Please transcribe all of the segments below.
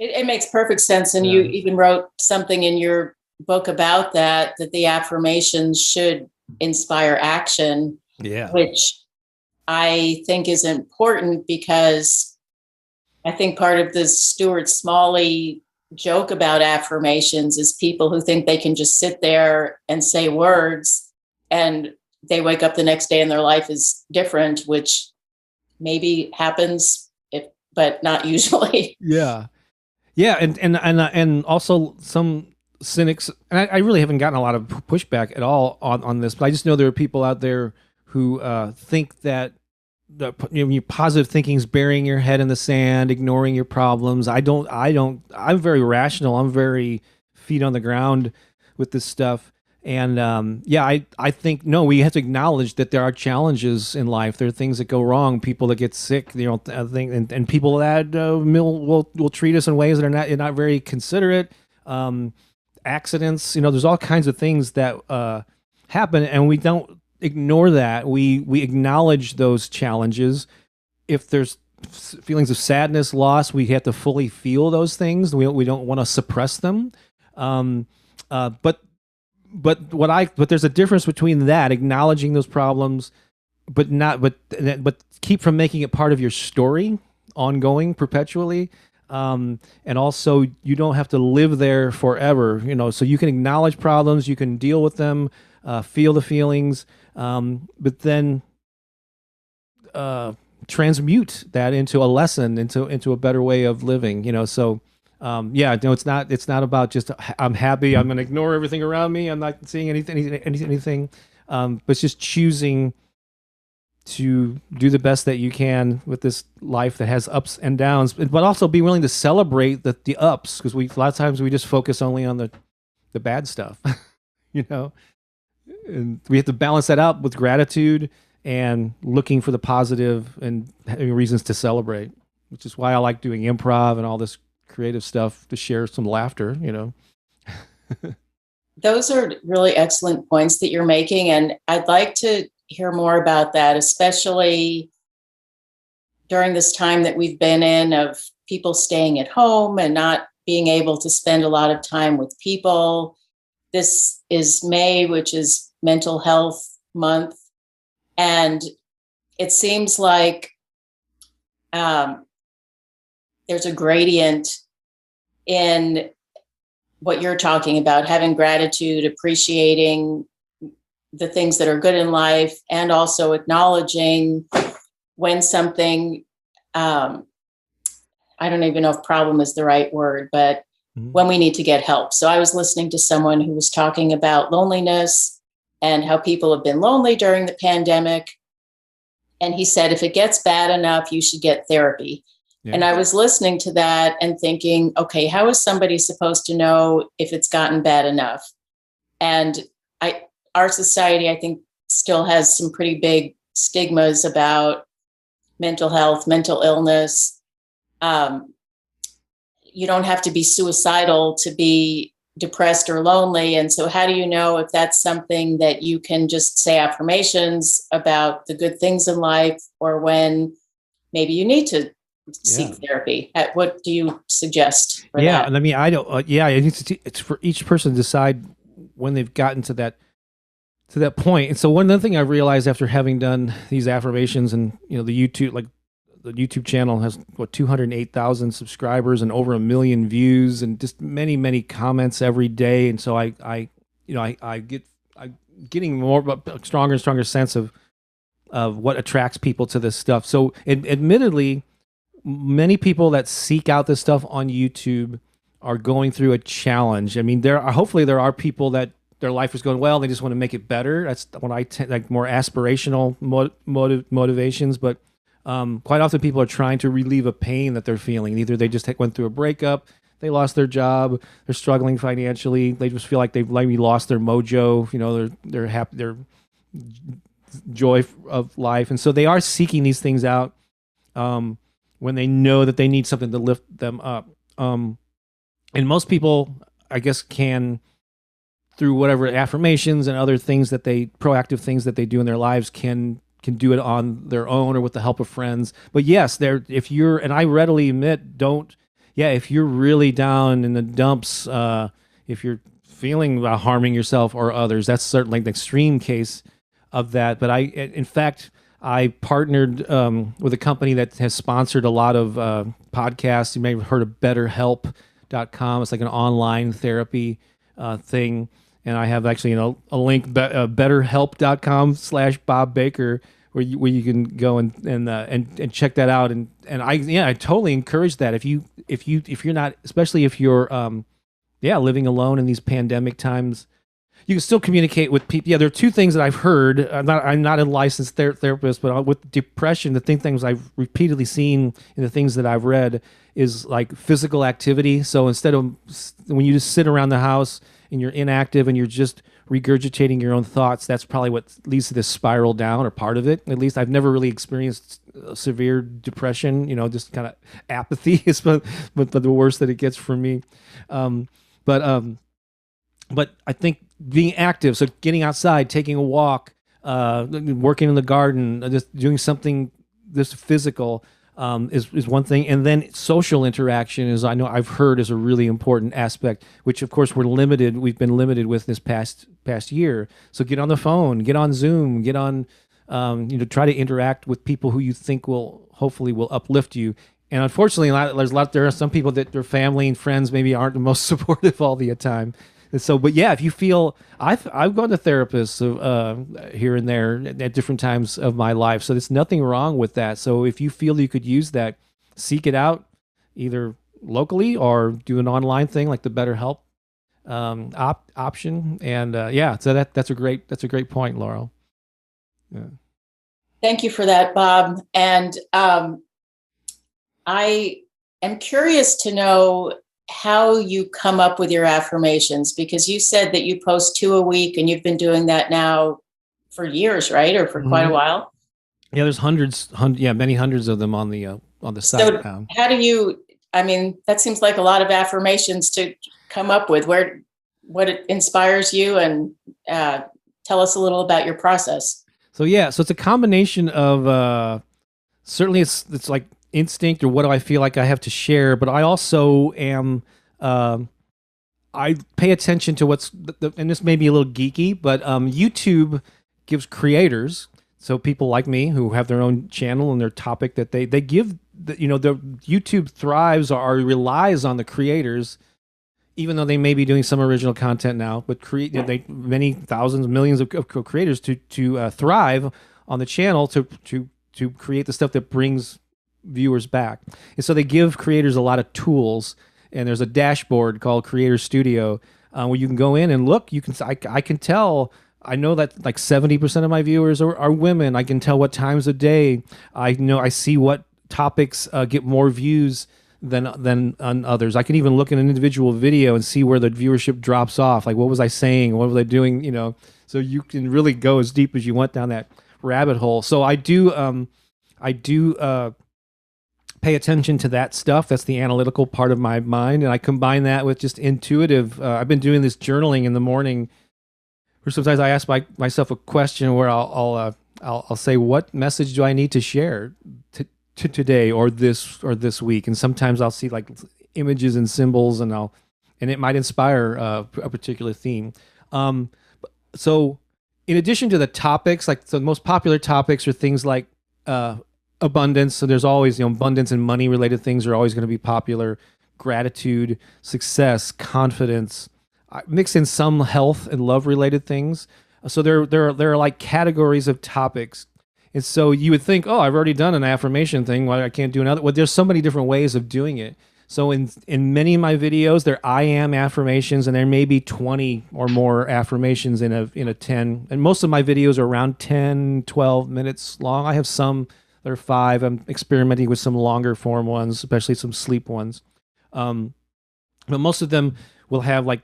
It makes perfect sense. And you even wrote something in your book about that the affirmations should inspire action, which I think is important, because I think part of the Stuart Smalley joke about affirmations is people who think they can just sit there and say words and they wake up the next day and their life is different, which maybe happens, but not usually. Yeah. Yeah. And also some cynics, and I really haven't gotten a lot of pushback at all on this, but I just know there are people out there who think that your positive thinking is burying your head in the sand, ignoring your problems. I'm very rational. I'm very feet on the ground with this stuff. And I think, no, we have to acknowledge that there are challenges in life. There are things that go wrong, people that get sick, and people that will treat us in ways that are not very considerate. Accidents, there's all kinds of things that happen, and we don't ignore that. We acknowledge those challenges. If there's feelings of sadness, loss, we have to fully feel those things. We don't want to suppress them. But there's a difference between that, acknowledging those problems, but keep from making it part of your story, ongoing, perpetually. And also, you don't have to live there forever, so you can acknowledge problems, you can deal with them, feel the feelings, but then transmute that into a lesson, into a better way of living, so it's not about just I'm happy, I'm going to ignore everything around me, I'm not seeing anything, but it's just choosing to do the best that you can with this life that has ups and downs, but also be willing to celebrate the ups, because a lot of times we just focus only on the bad stuff, and we have to balance that out with gratitude and looking for the positive and having reasons to celebrate, which is why I like doing improv and all this creative stuff, to share some laughter. Those are really excellent points that you're making, and I'd like to hear more about that, especially during this time that we've been in of people staying at home and not being able to spend a lot of time with people. This is May, which is Mental Health Month, and it seems like there's a gradient in what you're talking about, having gratitude, appreciating the things that are good in life, and also acknowledging when something, I don't even know if problem is the right word, but when we need to get help. So I was listening to someone who was talking about loneliness and how people have been lonely during the pandemic. And he said, if it gets bad enough, you should get therapy. Yeah. And I was listening to that and thinking, okay, how is somebody supposed to know if it's gotten bad enough? And our society, I think, still has some pretty big stigmas about mental health, mental illness. You don't have to be suicidal to be depressed or lonely. And so how do you know if that's something that you can just say affirmations about the good things in life, or when maybe you need to seek therapy? What do you suggest for that? And I mean, it's for each person to decide when they've gotten to that point. And so one other thing I realized after having done these affirmations, and the YouTube channel has 208,000 subscribers and over 1 million views, and just many comments every day. And so I'm getting more stronger and stronger sense of what attracts people to this stuff. So admittedly, many people that seek out this stuff on YouTube are going through a challenge. I mean, hopefully there are people that their life is going well, they just want to make it better. That's when I like more aspirational motivations, but quite often people are trying to relieve a pain that they're feeling. Either they just went through a breakup, they lost their job, they're struggling financially, they just feel like they've maybe lost their mojo, they're happy, their joy of life. And so they are seeking these things out when they know that they need something to lift them up. And most people, I guess, can, through whatever affirmations and other things proactive things that they do in their lives, can do it on their own or with the help of friends. But yes, and I readily admit, yeah, if you're really down in the dumps, if you're feeling about harming yourself or others, that's certainly an extreme case of that. But in fact, I partnered with a company that has sponsored a lot of podcasts. You may have heard of BetterHelp.com. It's like an online therapy thing. And I have actually, a link, betterhelp.com/Bob Baker, where you can go and check that out. And I totally encourage that. If you're not, especially if you're living alone in these pandemic times, you can still communicate with people. Yeah, there are two things that I've heard. I'm not a licensed therapist, but with depression, the things I've repeatedly seen in the things that I've read is like physical activity. So instead of when you just sit around the house and you're inactive and you're just regurgitating your own thoughts, that's probably what leads to this spiral down, or part of it. At least I've never really experienced severe depression. Just kind of apathy is but the worst that it gets for me. But I think being active, so getting outside, taking a walk, working in the garden, just doing something this physical is one thing. And then social interaction is, I know I've heard, is a really important aspect, which of course we've been limited with this past year. So get on the phone, get on Zoom, get on, try to interact with people who you think hopefully will uplift you. And unfortunately, there are some people that their family and friends maybe aren't the most supportive all the time. And so, but yeah, if you feel, I've gone to therapists here and there at different times of my life. So there's nothing wrong with that. So if you feel you could use that, seek it out, either locally or do an online thing like the BetterHelp option. And so that's a great point, Laurel. Yeah. Thank you for that, Bob. And I am curious to know how you come up with your affirmations, because you said that you post 2 a week and you've been doing that now for years, right? Or for quite a while. Yeah, there's many hundreds of them on the site now. How do you, that seems like a lot of affirmations to come up with. What it inspires you, and tell us a little about your process. So it's a combination of certainly it's like instinct, or what do I feel like I have to share, but I also am I pay attention to what's and this may be a little geeky, but YouTube gives creators, so people like me who have their own channel and their topic that they give the YouTube thrives or relies on the creators, even though they may be doing some original content now, but many thousands, millions of creators to thrive on the channel to create the stuff that brings viewers back. And so they give creators a lot of tools, and there's a dashboard called Creator Studio where you can go in and look. I can tell, I know that like 70% of my viewers are women. I can tell what times of day. I see what topics get more views than on others. I can even look at an individual video and see where the viewership drops off. Like, what was I saying? What was I doing? So you can really go as deep as you want down that rabbit hole. So I do pay attention to that stuff. That's the analytical part of my mind, and I combine that with just intuitive. I've been doing this journaling in the morning, where sometimes I ask myself a question where I'll say, what message do I need to share to today or this week? And sometimes I'll see like images and symbols, and it might inspire a particular theme. So in addition to the topics, like the most popular topics are things like abundance. So there's always, abundance and money related things are always going to be popular. Gratitude, success, confidence. I mix in some health and love related things. So there are like categories of topics. And so you would think, oh, I've already done an affirmation thing, why I can't do another? Well, there's so many different ways of doing it. So in many of my videos, there I am affirmations, and there may be 20 or more affirmations in a 10. And most of my videos are around 10, 12 minutes long. I have some that are 5. I'm experimenting with some longer form ones, especially some sleep ones. But most of them will have a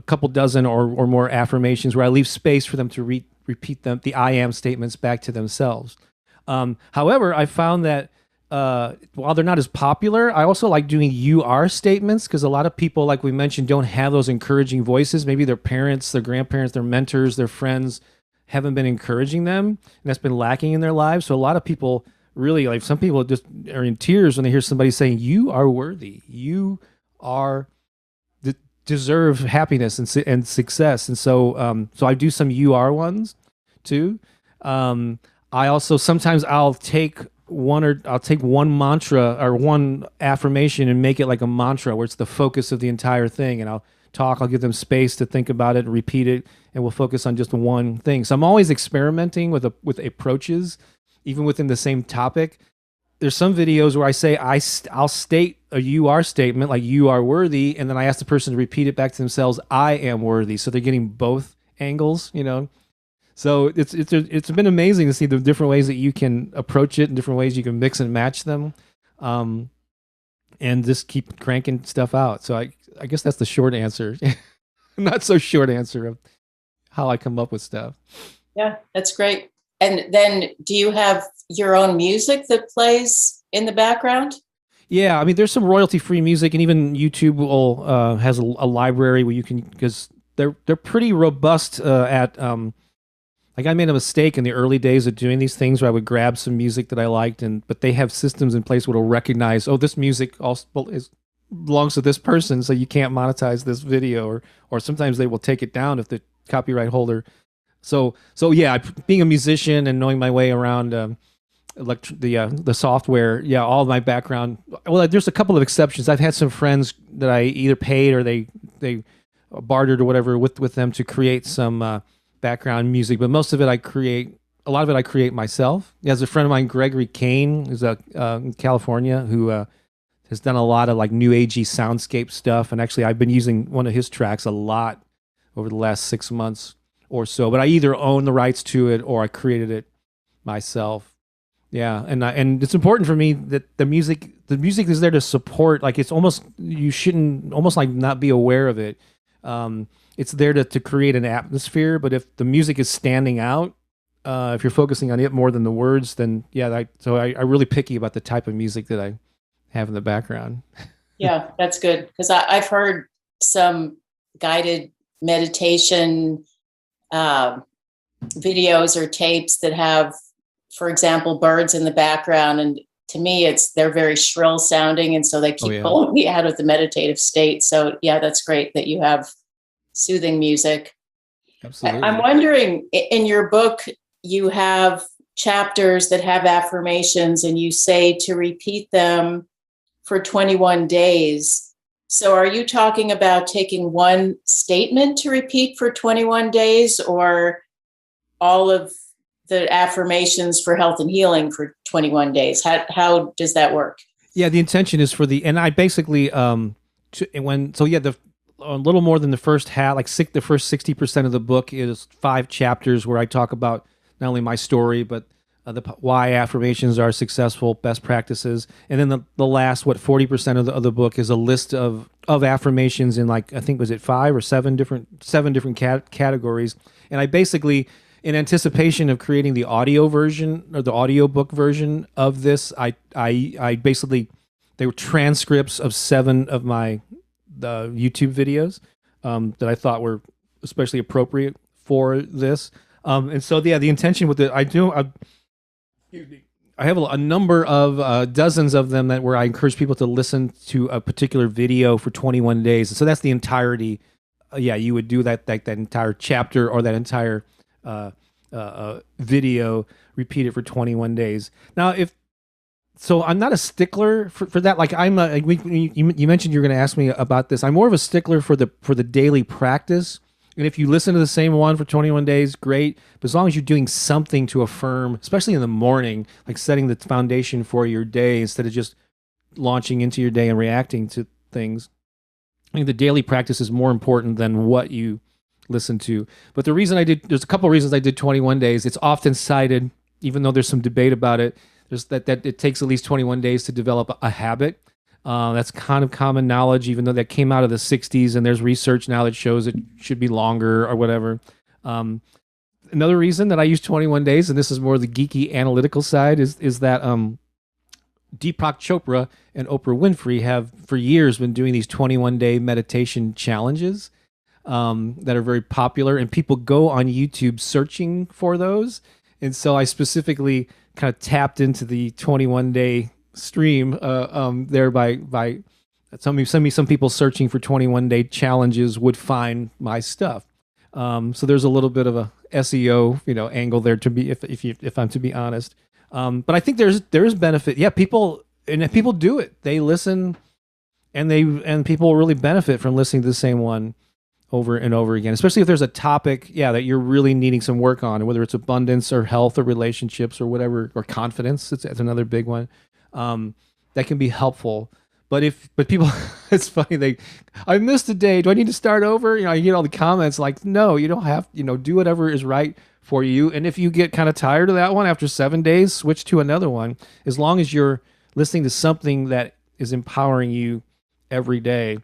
couple dozen or more affirmations where I leave space for them to repeat them, the I am statements, back to themselves. However, I found that while they're not as popular, I also like doing you are statements, because a lot of people, like we mentioned, don't have those encouraging voices. Maybe their parents, their grandparents, their mentors, their friends haven't been encouraging them, and that's been lacking in their lives. So a lot of people really, like some people just are in tears when they hear somebody saying, "You are worthy. You are deserve happiness and success." And so, so I do some "you are" ones too. I also sometimes I'll take one mantra or one affirmation and make it like a mantra where it's the focus of the entire thing, and I'll give them space to think about it and repeat it, and we'll focus on just one thing. So I'm always experimenting with approaches, even within the same topic. There's some videos where I say I'll state a "you are" statement, like "you are worthy," and then I ask the person to repeat it back to themselves, "I am worthy." So they're getting both angles, you know. So it's been amazing to see the different ways that you can approach it and different ways you can mix and match them, and just keep cranking stuff out. So I guess that's the short answer, not so short answer of how I come up with stuff. Yeah, that's great. And then do you have your own music that plays in the background? Yeah, I mean, there's some royalty-free music, and even YouTube will has a library where you can, because they're pretty robust at like I made a mistake in the early days of doing these things where I would grab some music that I liked, but they have systems in place where it'll recognize, oh, this music also belongs to this person, so you can't monetize this video, or sometimes they will take it down if the copyright holder. So yeah, being a musician and knowing my way around the software, yeah, all of my background. Well, there's a couple of exceptions. I've had some friends that I either paid or they bartered or whatever with them to create some background music, but most of it I create. A lot of it I create myself. There's a friend of mine, Gregory Kane, who's in California, who has done a lot of like new agey soundscape stuff. And actually, I've been using one of his tracks a lot over the last 6 months or so. But I either own the rights to it or I created it myself. Yeah, and it's important for me that the music is there to support. Like it's almost, you shouldn't almost like not be aware of it. It's there to create an atmosphere, but if the music is standing out, if you're focusing on it more than the words, then yeah, I'm really picky about the type of music that I have in the background. Yeah, that's good. Because I've heard some guided meditation videos or tapes that have, for example, birds in the background. And to me, they're very shrill sounding. And so they keep pulling me out of the meditative state. So yeah, that's great that you have soothing music. Absolutely. I'm wondering, in your book, you have chapters that have affirmations and you say to repeat them for 21 days. So are you talking about taking one statement to repeat for 21 days or all of the affirmations for health and healing for 21 days? How does that work? Yeah, the intention is and I basically, a little more than the first half, the first 60% of the book is 5 chapters where I talk about not only my story, but why affirmations are successful, best practices. And then the last, 40% of the book is a list of affirmations in I think, was it 5 or 7 different categories. And I basically, in anticipation of creating the audio version or the audiobook version of this, I basically, they were transcripts of 7 of my the YouTube videos that I thought were especially appropriate for this. And so, yeah, the intention with it, I have a number of dozens of them where I encourage people to listen to a particular video for 21 days. So that's the entirety. You would do that entire chapter or that entire video, repeat it for 21 days. Now, so I'm not a stickler for that. Like you mentioned you're going to ask me about this. I'm more of a stickler for the daily practice. And if you listen to the same one for 21 days, great. But as long as you're doing something to affirm, especially in the morning, like setting the foundation for your day instead of just launching into your day and reacting to things, I think the daily practice is more important than what you listen to. But there's a couple of reasons I did 21 days. It's often cited, even though there's some debate about it, there's that it takes at least 21 days to develop a habit. That's kind of common knowledge, even though that came out of the 60s, and there's research now that shows it should be longer or whatever. Another reason that I use 21 days, and this is more the geeky analytical side, is that Deepak Chopra and Oprah Winfrey have for years been doing these 21-day meditation challenges that are very popular, and people go on YouTube searching for those. And so I specifically kind of tapped into the 21-day stream there by some people searching for 21-day challenges would find my stuff. So there's a little bit of a SEO, angle there to be, if I'm to be honest. But I think there's benefit. Yeah, people do it. They listen, and people really benefit from listening to the same one over and over again, especially if there's a topic, that you're really needing some work on, whether it's abundance or health or relationships or whatever, or confidence. It's another big one. That can be helpful. But people, it's funny. I missed a day. Do I need to start over? You get all the comments like, no, you don't have, do whatever is right for you. And if you get kind of tired of that one after 7 days, switch to another one. As long as you're listening to something that is empowering you every day,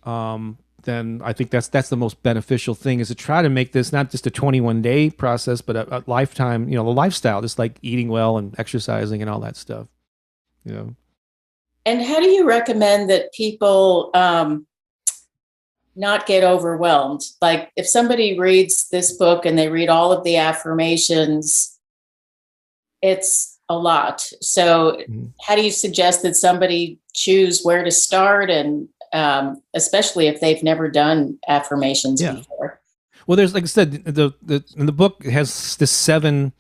then I think that's the most beneficial thing, is to try to make this not just a 21-day process, but a lifetime, the lifestyle, just like eating well and exercising and all that stuff. And how do you recommend that people not get overwhelmed? Like if somebody reads this book and they read all of the affirmations, it's a lot. So how do you suggest that somebody choose where to start, and especially if they've never done affirmations before? Well, there's, like I said, the book has the 7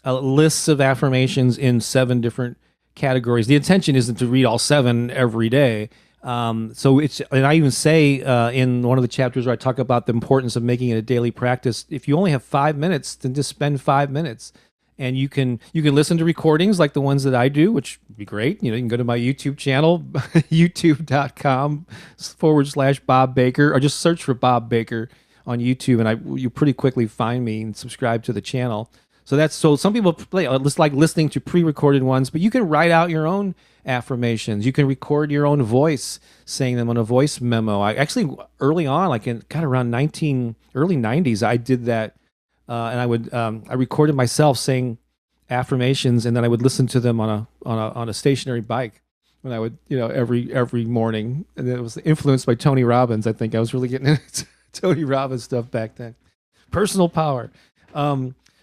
lists of affirmations in 7 different categories. The intention isn't to read all 7 every day. So and I even say in one of the chapters where I talk about the importance of making it a daily practice, if you only have 5 minutes, then just spend 5 minutes. And you can listen to recordings like the ones that I do, which would be great. You can go to my YouTube channel, youtube.com/Bob Baker, or just search for Bob Baker on YouTube, and you pretty quickly find me and subscribe to the channel. So some people just like listening to pre-recorded ones, but you can write out your own affirmations. You can record your own voice saying them on a voice memo. I actually, early on, like in kind of around early 90s, I did that. And I recorded myself saying affirmations, and then I would listen to them on a stationary bike when I would, every morning. And it was influenced by Tony Robbins. I think I was really getting into Tony Robbins stuff back then. Personal power.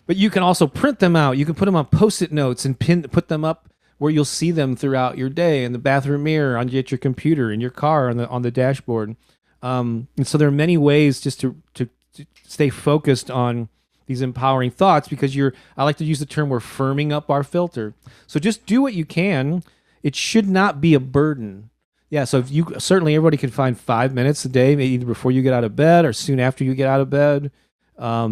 But you can also print them out. You can put them on Post-it notes and put them up where you'll see them throughout your day, in the bathroom mirror, at your computer, in your car, on the dashboard. And so there are many ways just to stay focused on these empowering thoughts, because I like to use the term, we're firming up our filter. So just do what you can. It should not be a burden. Yeah, so certainly everybody can find 5 minutes a day, maybe either before you get out of bed or soon after you get out of bed,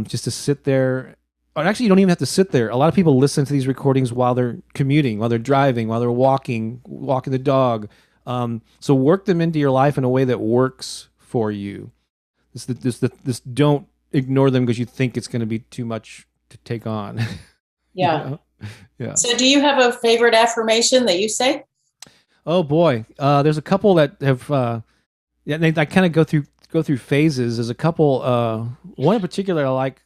just to sit there. Or actually, you don't even have to sit there. A lot of people listen to these recordings while they're commuting, while they're driving, while they're walking the dog. So work them into your life in a way that works for you. This don't ignore them because you think it's going to be too much to take on. Yeah. Yeah. So do you have a favorite affirmation that you say? Oh boy. There's a couple that have, I kind of go through phases. There's a couple, one in particular I like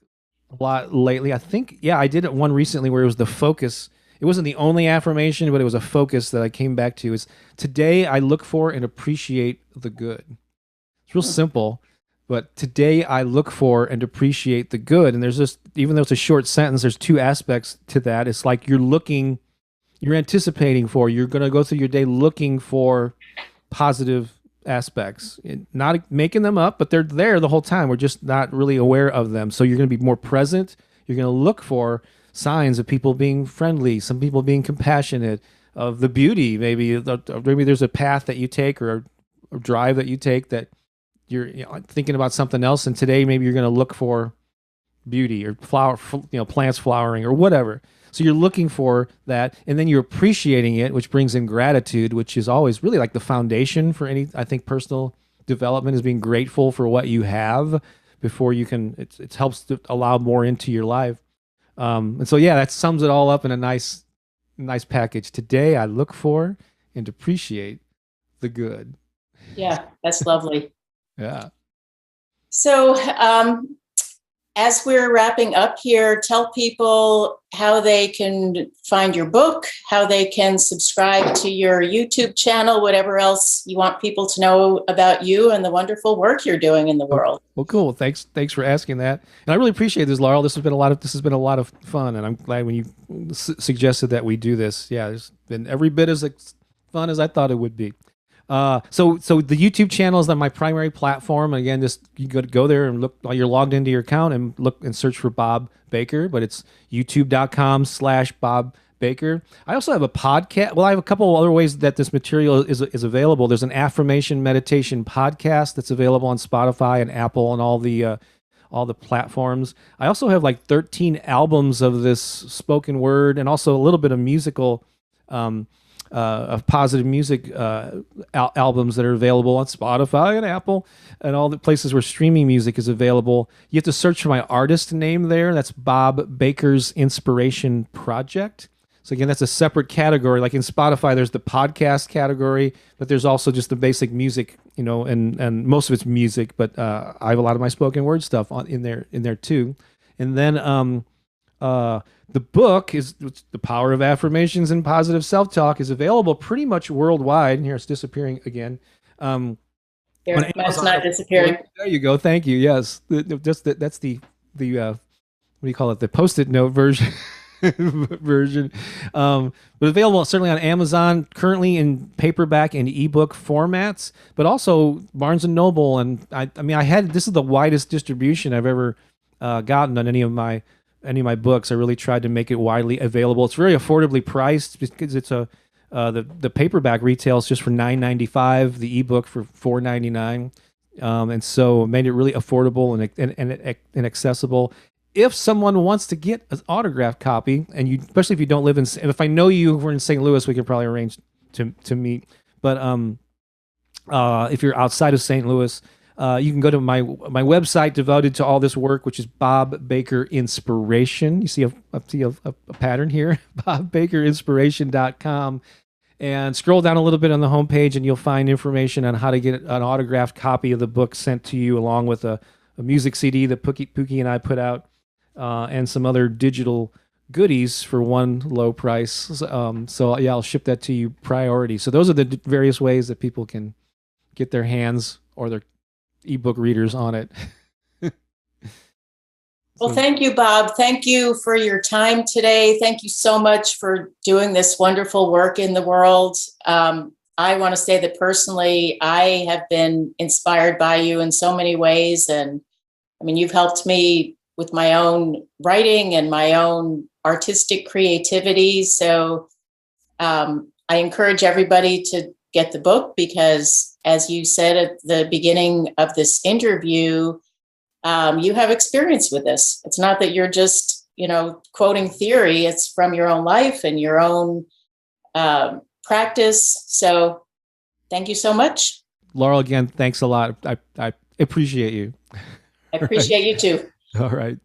a lot lately. I think, I did one recently where it was the focus. It wasn't the only affirmation, but it was a focus that I came back to, is today I look for and appreciate the good. It's real simple. But today I look for and appreciate the good. And there's just, even though it's a short sentence, there's 2 aspects to that. It's like you're anticipating for, you're going to go through your day looking for positive aspects, not making them up, but they're there the whole time. We're just not really aware of them. So you're going to be more present. You're going to look for signs of people being friendly, some people being compassionate, of the beauty. Maybe there's a path that you take, or a drive that you take, that you're thinking about something else, and today maybe you're going to look for beauty or plants flowering or whatever. So you're looking for that, and then you're appreciating it, which brings in gratitude, which is always really like the foundation for any, I think, personal development, is being grateful for what you have before you can. It helps to allow more into your life. And so that sums it all up in a nice package. Today I look for and appreciate the good. Yeah, that's lovely. Yeah. So, as we're wrapping up here, tell people how they can find your book, how they can subscribe to your YouTube channel, whatever else you want people to know about you and the wonderful work you're doing in the world. Well, cool. Thanks for asking that, and I really appreciate this, Laurel. This has been a lot of fun, and I'm glad when you suggested that we do this. Yeah, it's been every bit as fun as I thought it would be. So the YouTube channel is on my primary platform. And again, just you go there and look while you're logged into your account and look and search for Bob Baker, but it's youtube.com/Bob Baker. I also have a podcast. Well, I have a couple other ways that this material is available. There's an affirmation meditation podcast that's available on Spotify and Apple and all the platforms. I also have like 13 albums of this spoken word and also a little bit of musical of positive music albums that are available on Spotify and Apple and all the places where streaming music is available. You have to search for my artist name there. That's Bob Baker's Inspiration Project. So again, that's a separate category. Like in Spotify, there's the podcast category, but there's also just the basic music, and most of it's music, but I have a lot of my spoken word stuff in there too. And then the book is The Power of Affirmations and Positive Self-Talk is available pretty much worldwide. And here it's disappearing again. It's not disappearing. There you go. Thank you. Yes. That's the what do you call it? The Post-it note version. But available certainly on Amazon, currently in paperback and ebook formats, but also Barnes and Noble. And this is the widest distribution I've ever gotten on any of my books. I really tried to make it widely available. It's very affordably priced because it's the paperback retails just for $9.95, the ebook for $4.99, and so made it really affordable and accessible. If someone wants to get an autographed copy, and especially if you don't live if I know you were in St. Louis, we could probably arrange to meet. But if you're outside of St. Louis, you can go to my website devoted to all this work, which is Bob Baker Inspiration. You see a pattern here, bobbakerinspiration.com, and scroll down a little bit on the homepage, and you'll find information on how to get an autographed copy of the book sent to you, along with a music CD that Pookie and I put out, and some other digital goodies for one low price. So yeah, I'll ship that to you priority. So those are the various ways that people can get their hands or their ebook readers on it. Well, thank you, Bob. Thank you for your time today. Thank you so much for doing this wonderful work in the world. I want to say that personally, I have been inspired by you in so many ways. And you've helped me with my own writing and my own artistic creativity. So I encourage everybody to get the book because, as you said at the beginning of this interview, you have experience with this. It's not that you're just, quoting theory. It's from your own life and your own practice. So thank you so much. Laurel, again, thanks a lot. I appreciate you. I appreciate you too. All right.